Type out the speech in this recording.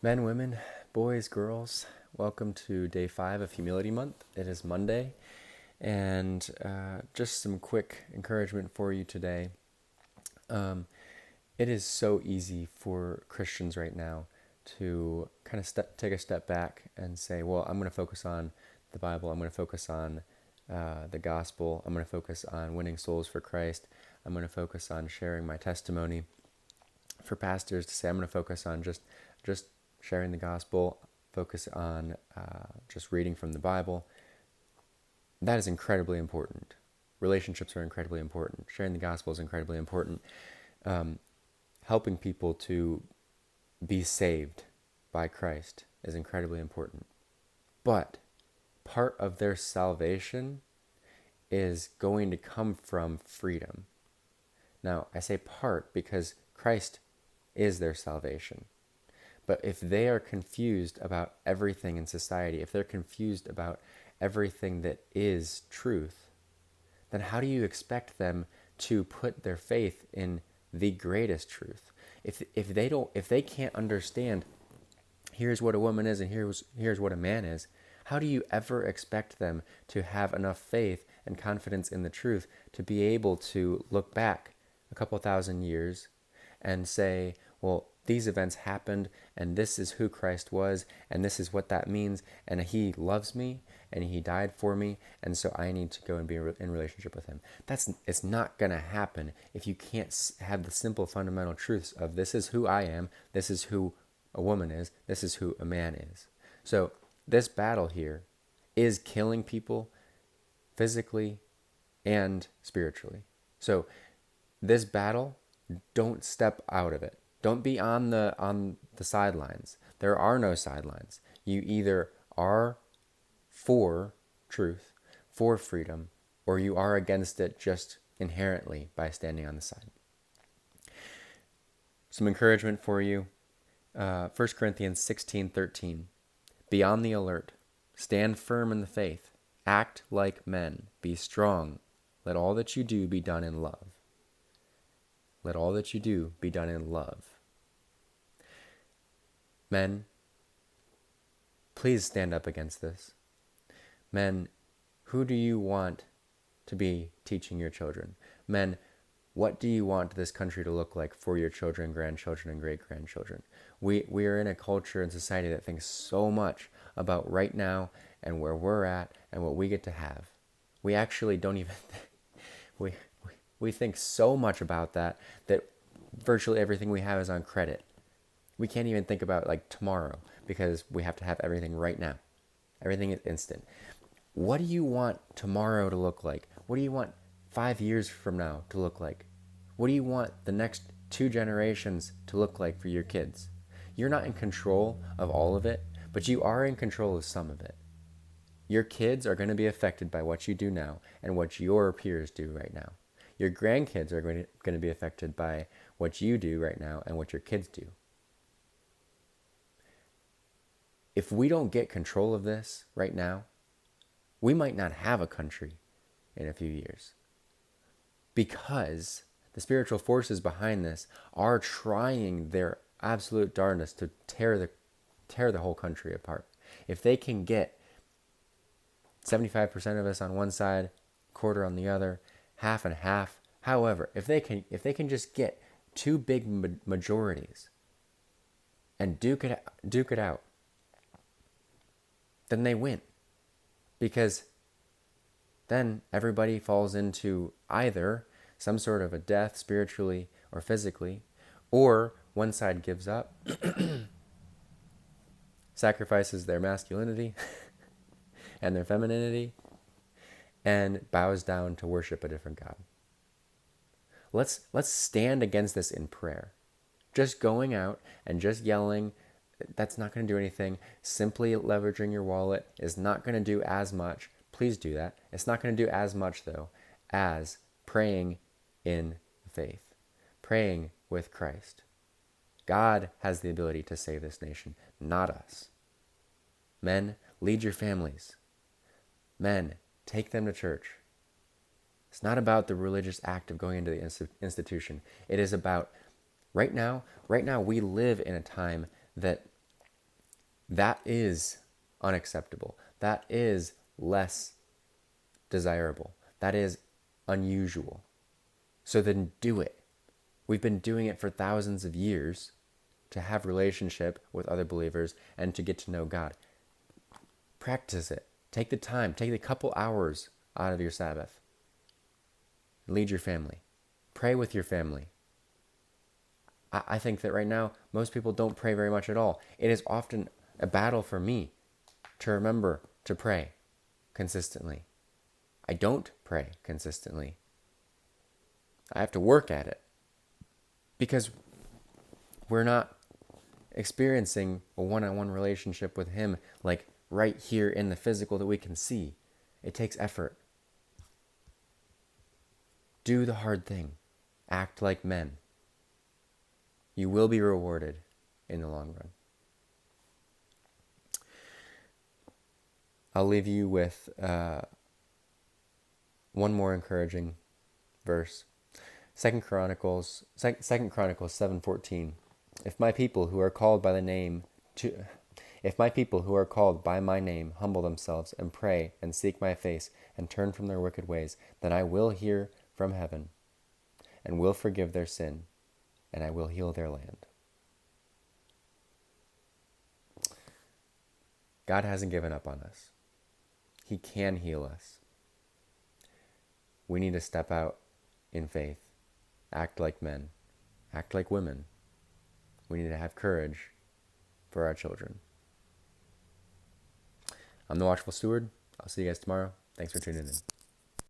Men, women, boys, girls, welcome to day 5 of Humility Month. It is Monday, and just some quick encouragement for you today. It is so easy for Christians right now to kind of take a step back and say, well, I'm going to focus on the Bible, I'm going to focus on the gospel, I'm going to focus on winning souls for Christ, I'm going to focus on sharing my testimony. For pastors to say, I'm going to focus on just sharing the gospel, focus on just reading from the Bible. That is incredibly important. Relationships are incredibly important. Sharing the gospel is incredibly important. Helping people to be saved by Christ is incredibly important. But part of their salvation is going to come from freedom. Now, I say part because Christ is their salvation. But if they are confused about everything in society, if they're confused about everything that is truth, then how do you expect them to put their faith in the greatest truth? If they can't understand, here's what a woman is and here's what a man is, how do you ever expect them to have enough faith and confidence in the truth to be able to look back a couple thousand years and say, well, these events happened, and this is who Christ was, and this is what that means, and he loves me, and he died for me, and so I need to go and be in relationship with him. It's not going to happen if you can't have the simple fundamental truths of this is who I am, this is who a woman is, this is who a man is. So this battle here is killing people physically and spiritually. So this battle, don't step out of it. Don't be on the sidelines. There are no sidelines. You either are for truth, for freedom, or you are against it just inherently by standing on the side. Some encouragement for you. 1 Corinthians 16:13. Be on the alert. Stand firm in the faith. Act like men. Be strong. Let all that you do be done in love. Let all that you do be done in love. Men, please stand up against this. Men, who do you want to be teaching your children? Men, what do you want this country to look like for your children, grandchildren, and great-grandchildren? We are in a culture and society that thinks so much about right now and where we're at and what we get to have. We actually don't even we think so much about that virtually everything we have is on credit. We can't even think about like tomorrow because we have to have everything right now. Everything is instant. What do you want tomorrow to look like? What do you want 5 years from now to look like? What do you want the next 2 generations to look like for your kids? You're not in control of all of it, but you are in control of some of it. Your kids are going to be affected by what you do now and what your peers do right now. Your grandkids are going to be affected by what you do right now and what your kids do. If we don't get control of this right now, we might not have a country in a few years because the spiritual forces behind this are trying their absolute darndest to tear the whole country apart. If they can get 75% of us on one side, quarter on the other, half and half, however, if they can just get 2 big majorities and duke it out, then they win. Because then everybody falls into either some sort of a death spiritually or physically, or one side gives up, sacrifices their masculinity and their femininity, and bows down to worship a different God. Let's stand against this in prayer. Just going out and just yelling, that's not going to do anything. Simply leveraging your wallet is not going to do as much. Please do that. It's not going to do as much, though, as praying in faith, praying with Christ. God has the ability to save this nation, not us. Men, lead your families. Men, take them to church. It's not about the religious act of going into the institution. It is about right now we live in a time that That is unacceptable. That is less desirable. That is unusual. So then do it. We've been doing it for thousands of years to have relationship with other believers and to get to know God. Practice it. Take the time. Take the couple hours out of your Sabbath. Lead your family. Pray with your family. I think that right now, most people don't pray very much at all. It is often a battle for me to remember to pray consistently. I don't pray consistently. I have to work at it because we're not experiencing a one-on-one relationship with Him like right here in the physical that we can see. It takes effort. Do the hard thing. Act like men. You will be rewarded in the long run. I'll leave you with one more encouraging verse. 2 Chronicles 7:14. If my people who are called by my name humble themselves and pray and seek my face and turn from their wicked ways, then I will hear from heaven and will forgive their sin and I will heal their land. God hasn't given up on us. He can heal us. We need to step out in faith, act like men, act like women. We need to have courage for our children. I'm the Watchful Steward. I'll see you guys tomorrow. Thanks for tuning in.